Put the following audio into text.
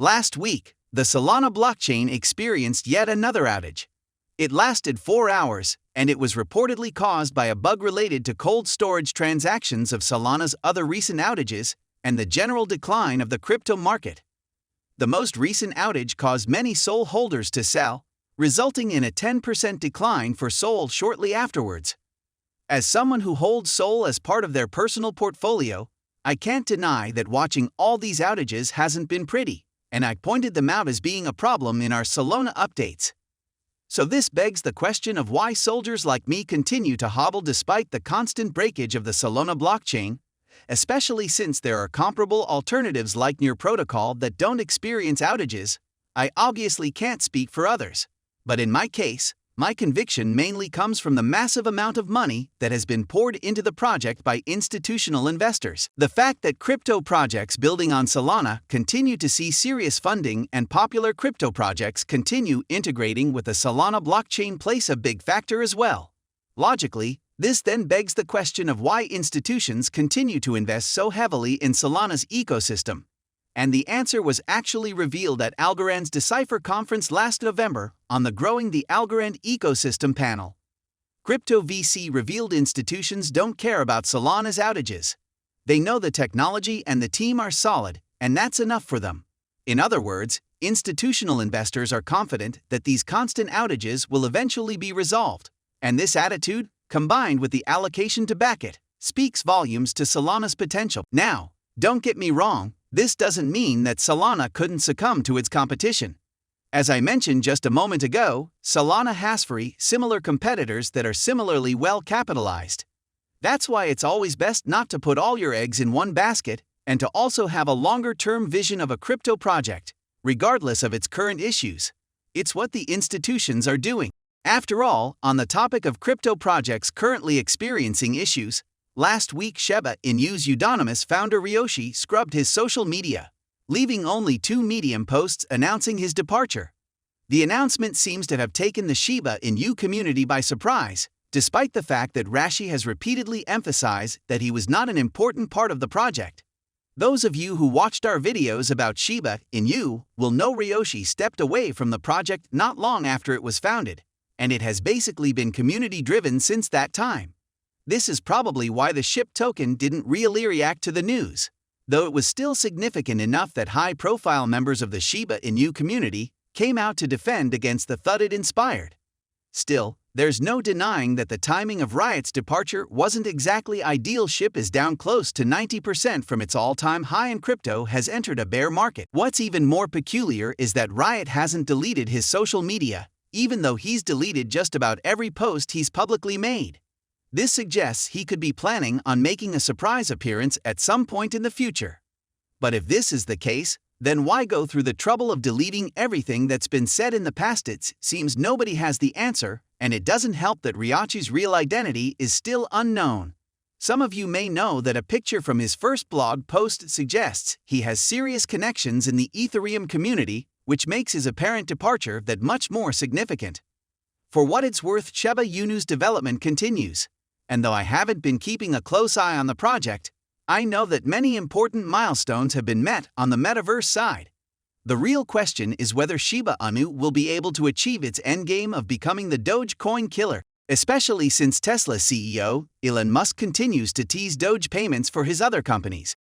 Last week, the Solana blockchain experienced yet another outage. It lasted 4 hours, and it was reportedly caused by a bug related to cold storage transactions of Solana's other recent outages and the general decline of the crypto market. The most recent outage caused many Soul holders to sell, resulting in a 10% decline for Soul shortly afterwards. As someone who holds Soul as part of their personal portfolio, I can't deny that watching all these outages hasn't been pretty, and I pointed them out as being a problem in our Solana updates. So this begs the question of why soldiers like me continue to hodl despite the constant breakage of the Solana blockchain, especially since there are comparable alternatives like likenear protocol that don't experience outages. I obviously can't speak for others, but in my case, my conviction mainly comes from the massive amount of money that has been poured into the project by institutional investors. The fact that crypto projects building on Solana continue to see serious funding and popular crypto projects continue integrating with the Solana blockchain plays a big factor as well. Logically, this then begs the question of why institutions continue to invest so heavily in Solana's ecosystem. And the answer was actually revealed at Algorand's Decipher conference last November on the Growing the Algorand Ecosystem panel. Crypto VC revealed institutions don't care about Solana's outages. They know the technology and the team are solid, and that's enough for them. In other words, institutional investors are confident that these constant outages will eventually be resolved, and this attitude, combined with the allocation to back it, speaks volumes to Solana's potential. Now, don't get me wrong, this doesn't mean that Solana couldn't succumb to its competition. As I mentioned just a moment ago, Solana has similar competitors that are similarly well capitalized. That's why it's always best not to put all your eggs in one basket and to also have a longer-term vision of a crypto project, regardless of its current issues. It's what the institutions are doing. After all, on the topic of crypto projects currently experiencing issues, last week Shiba INU's euronymous founder Ryoshi scrubbed his social media, leaving only 2 Medium posts announcing his departure. The announcement seems to have taken the Shiba INU community by surprise, despite the fact that Ryoshi has repeatedly emphasized that he was not an important part of the project. Those of you who watched our videos about Shiba INU will know Ryoshi stepped away from the project not long after it was founded, and it has basically been community-driven since that time. This is probably why the SHIB token didn't really react to the news, though it was still significant enough that high-profile members of the Shiba INU community came out to defend against the thud it inspired. Still, there's no denying that the timing of Riot's departure wasn't exactly ideal. SHIB is down close to 90% from its all-time high and crypto has entered a bear market. What's even more peculiar is that Riot hasn't deleted his social media, even though he's deleted just about every post he's publicly made. This suggests he could be planning on making a surprise appearance at some point in the future. But if this is the case, then why go through the trouble of deleting everything that's been said in the past? It seems nobody has the answer, and it doesn't help that Ryoshi's real identity is still unknown. Some of you may know that a picture from his first blog post suggests he has serious connections in the Ethereum community, which makes his apparent departure that much more significant. For what it's worth, Shiba INU's development continues. And though I haven't been keeping a close eye on the project, I know that many important milestones have been met on the metaverse side. The real question is whether Shiba INU will be able to achieve its endgame of becoming the Dogecoin killer, especially since Tesla CEO Elon Musk continues to tease Doge payments for his other companies.